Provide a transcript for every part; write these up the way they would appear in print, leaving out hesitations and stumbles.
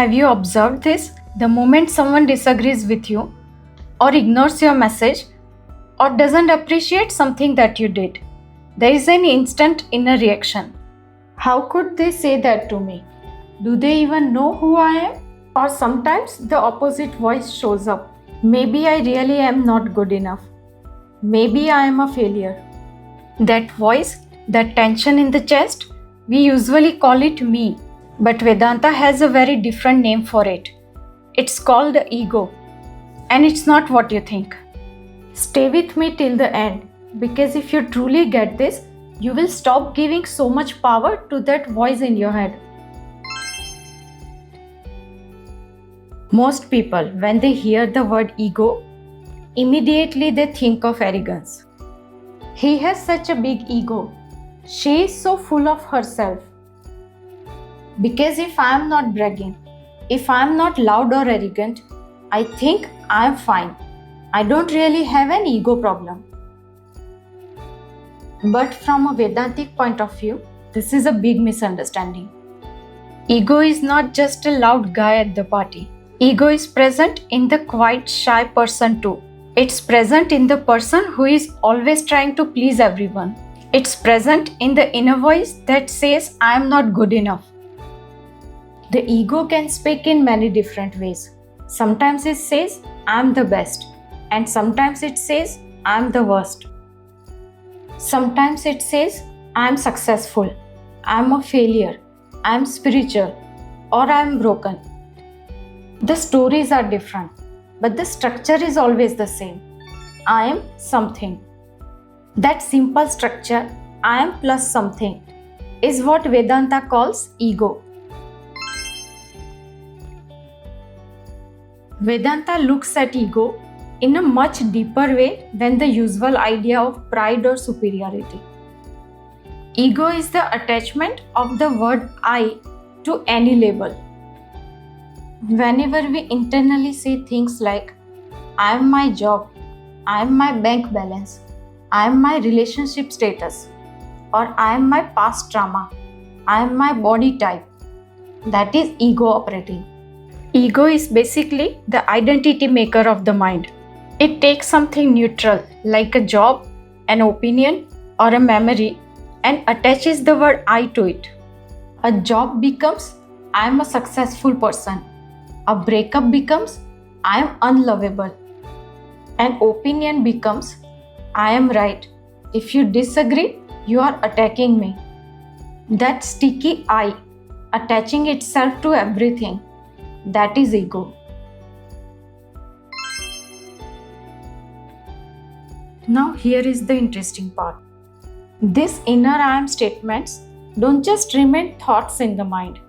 Have you observed this? The moment someone disagrees with you, or ignores your message, or doesn't appreciate something that you did, there is an instant inner reaction. How could they say that to me? Do they even know who I am? Or sometimes the opposite voice shows up. Maybe I really am not good enough. Maybe I am a failure. That voice, that tension in the chest, we usually call it me. But Vedanta has a very different name for it. It's called the ego. And it's not what you think. Stay with me till the end, because if you truly get this, you will stop giving so much power to that voice in your head. Most people, when they hear the word ego, immediately they think of arrogance. He has such a big ego. She is so full of herself. Because if I am not bragging, if I am not loud or arrogant, I think I am fine. I don't really have an ego problem. But from a Vedantic point of view, this is a big misunderstanding. Ego is not just a loud guy at the party. Ego is present in the quiet, shy person too. It's present in the person who is always trying to please everyone. It's present in the inner voice that says, I am not good enough. The ego can speak in many different ways. Sometimes it says, I am the best. And sometimes it says, I am the worst. Sometimes it says, I am successful. I am a failure. I am spiritual. Or I am broken. The stories are different, but the structure is always the same. I am something. That simple structure, I am plus something, is what Vedanta calls ego. Vedanta looks at ego in a much deeper way than the usual idea of pride or superiority. Ego is the attachment of the word I to any label. Whenever we internally say things like, I am my job, I am my bank balance, I am my relationship status, or I am my past trauma, I am my body type, that is ego operating. Ego is basically the identity maker of the mind. It takes something neutral like a job, an opinion, or a memory and attaches the word I to it. A job becomes I am a successful person. A breakup becomes I am unlovable. An opinion becomes I am right. If you disagree, you are attacking me. That sticky I attaching itself to everything. That is ego. Now here is the interesting part. These inner I am statements don't just remain thoughts in the mind.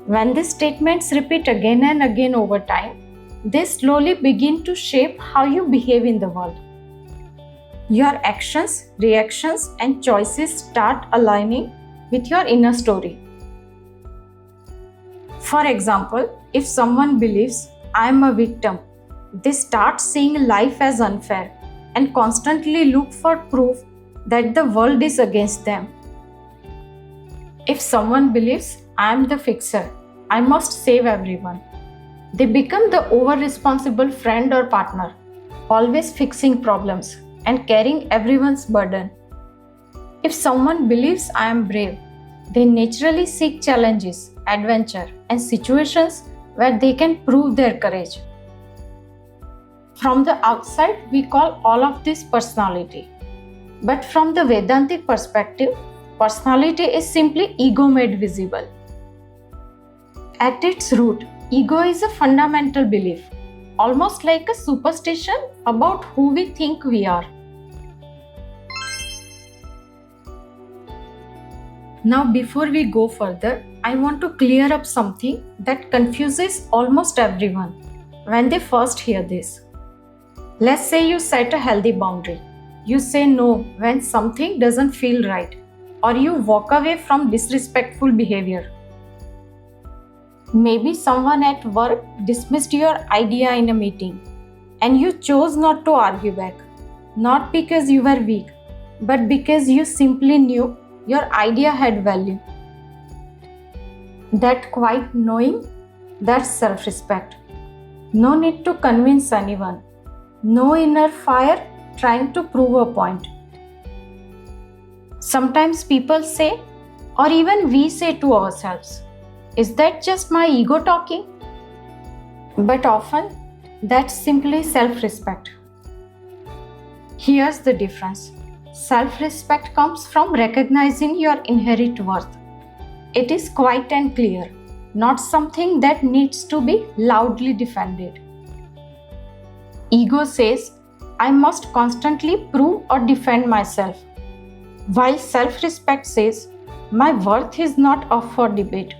When these statements repeat again and again over time, they slowly begin to shape how you behave in the world. Your actions, reactions, and choices start aligning with your inner story. For example, if someone believes I am a victim, they start seeing life as unfair and constantly look for proof that the world is against them. If someone believes I am the fixer, I must save everyone, they become the over-responsible friend or partner, always fixing problems and carrying everyone's burden. If someone believes I am brave, they naturally seek challenges, adventure, and situations where they can prove their courage. From the outside, we call all of this personality. But from the Vedantic perspective, personality is simply ego made visible. At its root, ego is a fundamental belief, almost like a superstition about who we think we are. Now, before we go further, I want to clear up something that confuses almost everyone when they first hear this. Let's say you set a healthy boundary. You say no when something doesn't feel right, or you walk away from disrespectful behavior. Maybe someone at work dismissed your idea in a meeting, and you chose not to argue back, not because you were weak, but because you simply knew your idea had value. That quiet knowing, That's self-respect. No need to convince anyone. No inner fire trying to prove a point. Sometimes people say, or even we say to ourselves, is that just my ego talking? But often, that's simply self-respect. Here's the difference. Self-respect comes from recognizing your inherent worth. It is quiet and clear, not something that needs to be loudly defended. Ego says, I must constantly prove or defend myself, while self-respect says, my worth is not up for debate.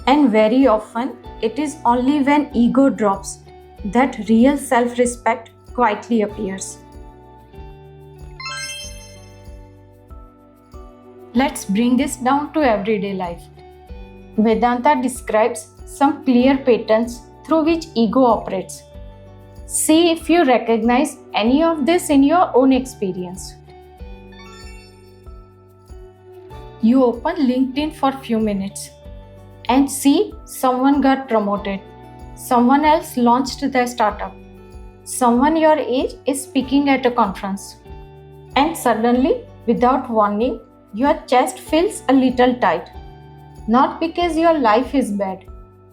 And very often, it is only when ego drops that real self-respect quietly appears. Let's bring this down to everyday life. Vedanta describes some clear patterns through which ego operates. See if you recognize any of this in your own experience. You open LinkedIn for a few minutes and see someone got promoted, someone else launched their startup, someone your age is speaking at a conference, and suddenly, without warning, your chest feels a little tight. Not because your life is bad,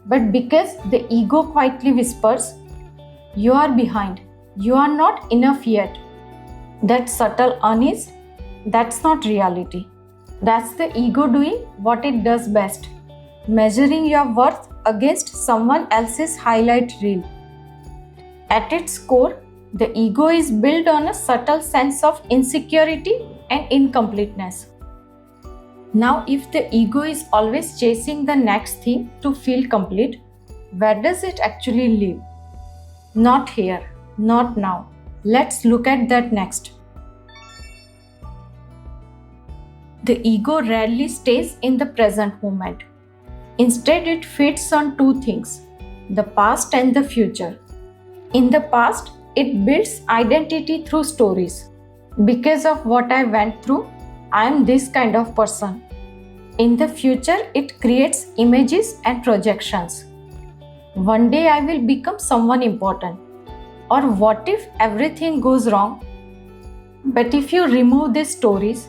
but because the ego quietly whispers, you are behind, you are not enough yet. That subtle unease, that's not reality. That's the ego doing what it does best, measuring your worth against someone else's highlight reel. At its core, the ego is built on a subtle sense of insecurity and incompleteness. Now, if the ego is always chasing the next thing to feel complete, where does it actually live? Not here, not now. Let's look at that next. The ego rarely stays in the present moment. Instead, it feeds on two things, the past and the future. In the past, it builds identity through stories. Because of what I went through, I am this kind of person. In the future, it creates images and projections. One day I will become someone important. Or what if everything goes wrong? But if you remove these stories,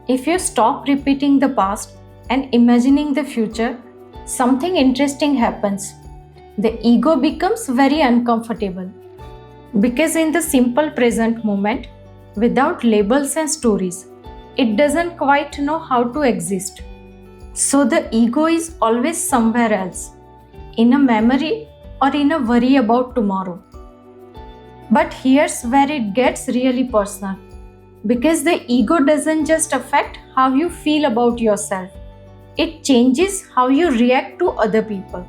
if you stop repeating the past and imagining the future, something interesting happens. The ego becomes very uncomfortable. Because in the simple present moment, without labels and stories, it doesn't quite know how to exist. So the ego is always somewhere else, in a memory or in a worry about tomorrow. But here's where it gets really personal. Because the ego doesn't just affect how you feel about yourself, it changes how you react to other people.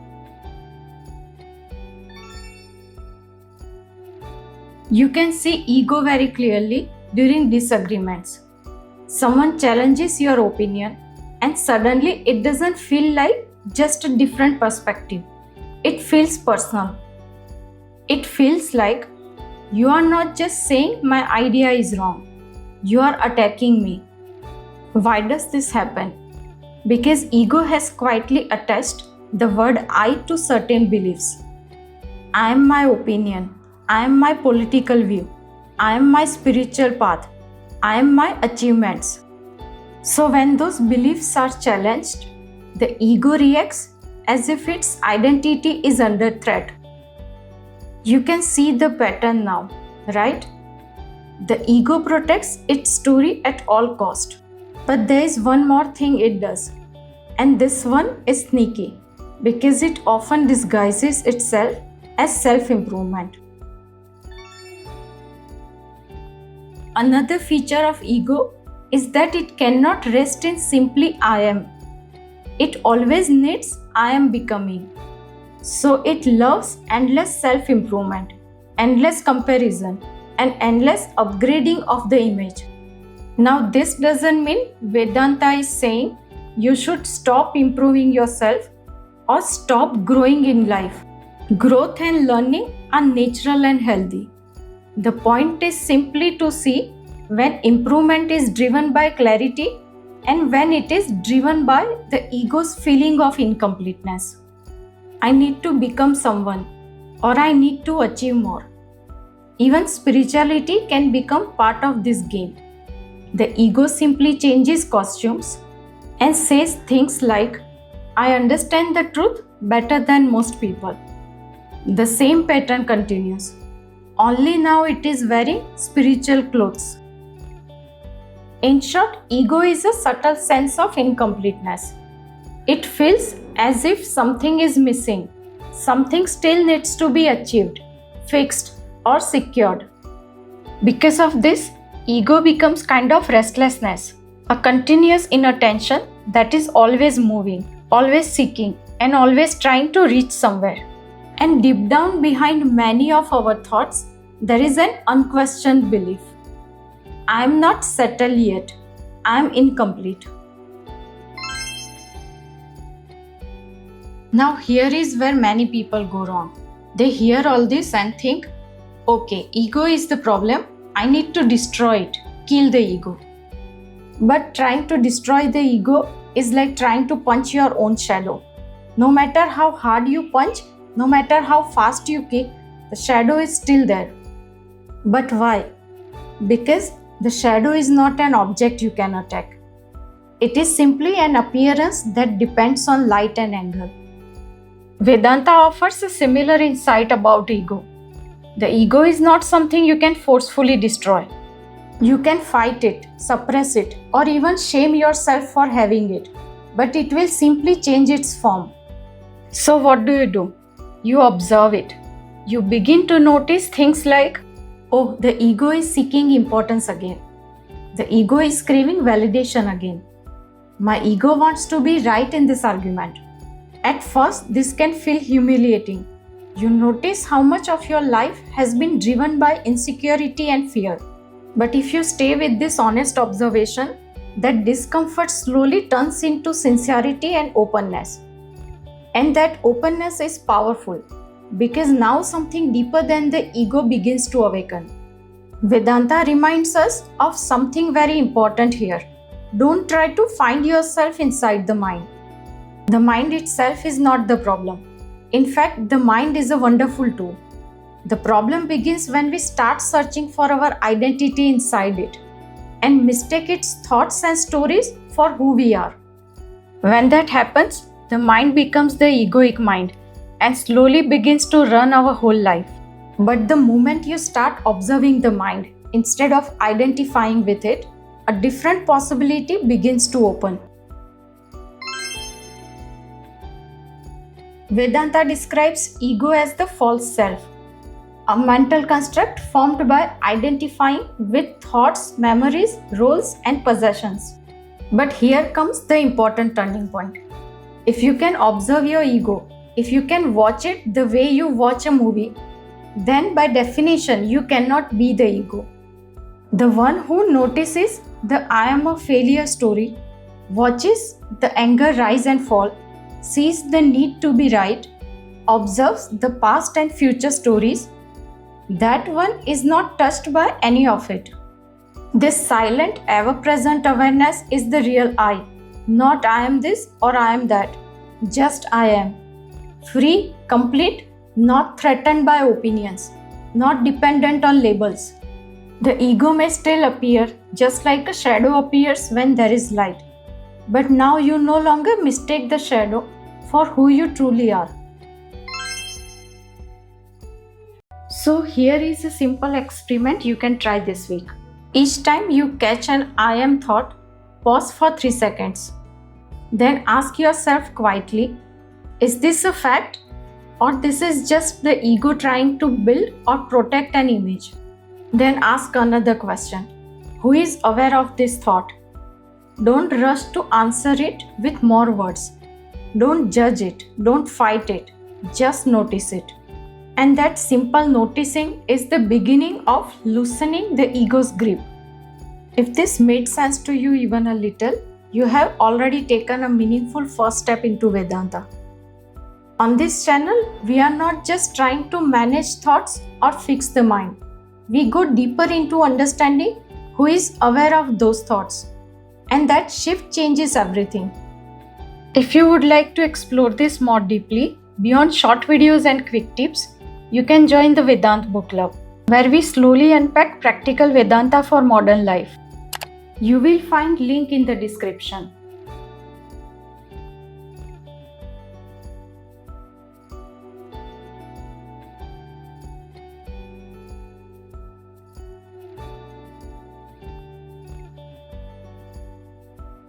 You can see ego very clearly during disagreements. Someone challenges your opinion, and suddenly it doesn't feel like just a different perspective. It feels personal. It feels like you are not just saying my idea is wrong. You are attacking me. Why does this happen? Because ego has quietly attached the word I to certain beliefs. I am my opinion. I am my political view. I am my spiritual path. I am my achievements. So when those beliefs are challenged, the ego reacts as if its identity is under threat. You can see the pattern now, right? The ego protects its story at all cost. But there is one more thing it does. And this one is sneaky because it often disguises itself as self-improvement. Another feature of ego is that it cannot rest in simply I am. It always needs I am becoming. So it loves endless self-improvement, endless comparison, and endless upgrading of the image. Now this doesn't mean Vedanta is saying you should stop improving yourself or stop growing in life. Growth and learning are natural and healthy. The point is simply to see when improvement is driven by clarity and when it is driven by the ego's feeling of incompleteness. I need to become someone, or I need to achieve more. Even spirituality can become part of this game. The ego simply changes costumes and says things like, I understand the truth better than most people. The same pattern continues, only now it is wearing spiritual clothes. In short, ego is a subtle sense of incompleteness. It feels as if something is missing, something still needs to be achieved, fixed, or secured. Because of this, ego becomes kind of restlessness, a continuous inner tension that is always moving, always seeking, and always trying to reach somewhere. And deep down behind many of our thoughts, there is an unquestioned belief. I am not settled yet. I am incomplete. Now, here is where many people go wrong. They hear all this and think, okay, ego is the problem. I need to destroy it, kill the ego. But trying to destroy the ego is like trying to punch your own shadow. No matter how hard you punch, no matter how fast you kick, the shadow is still there. But why? Because the shadow is not an object you can attack. It is simply an appearance that depends on light and angle. Vedanta offers a similar insight about ego. The ego is not something you can forcefully destroy. You can fight it, suppress it, or even shame yourself for having it, but it will simply change its form. So what do? You observe it. You begin to notice things like, oh, the ego is seeking importance again. The ego is craving validation again. My ego wants to be right in this argument. At first, this can feel humiliating. You notice how much of your life has been driven by insecurity and fear. But if you stay with this honest observation, that discomfort slowly turns into sincerity and openness. And that openness is powerful because now something deeper than the ego begins to awaken. Vedanta reminds us of something very important here. Don't try to find yourself inside the mind. The mind itself is not the problem. In fact, the mind is a wonderful tool. The problem begins when we start searching for our identity inside it and mistake its thoughts and stories for who we are. When that happens, the mind becomes the egoic mind and slowly begins to run our whole life. But the moment you start observing the mind instead of identifying with it, a different possibility begins to open. Vedanta describes ego as the false self, a mental construct formed by identifying with thoughts, memories, roles, and possessions. But here comes the important turning point. If you can observe your ego, if you can watch it the way you watch a movie, then by definition you cannot be the ego. The one who notices the I am a failure story, watches the anger rise and fall, sees the need to be right, observes the past and future stories, that one is not touched by any of it. This silent, ever-present awareness is the real I, not I am this or I am that, just I am. Free, complete, not threatened by opinions, not dependent on labels. The ego may still appear just like a shadow appears when there is light. But now you no longer mistake the shadow for who you truly are. So here is a simple experiment you can try this week. Each time you catch an I am thought, pause for 3 seconds. Then ask yourself quietly, is this a fact or this is just the ego trying to build or protect an image? Then ask another question, who is aware of this thought? Don't rush to answer it with more words. Don't judge it, don't fight it, just notice it. And that simple noticing is the beginning of loosening the ego's grip. If this made sense to you even a little, you have already taken a meaningful first step into Vedanta. On this channel, we are not just trying to manage thoughts or fix the mind. We go deeper into understanding who is aware of those thoughts. And that shift changes everything. If you would like to explore this more deeply, Beyond short videos and quick tips, you can join the Vedant Book Club, where we slowly unpack practical Vedanta for modern life. You will find link in the description.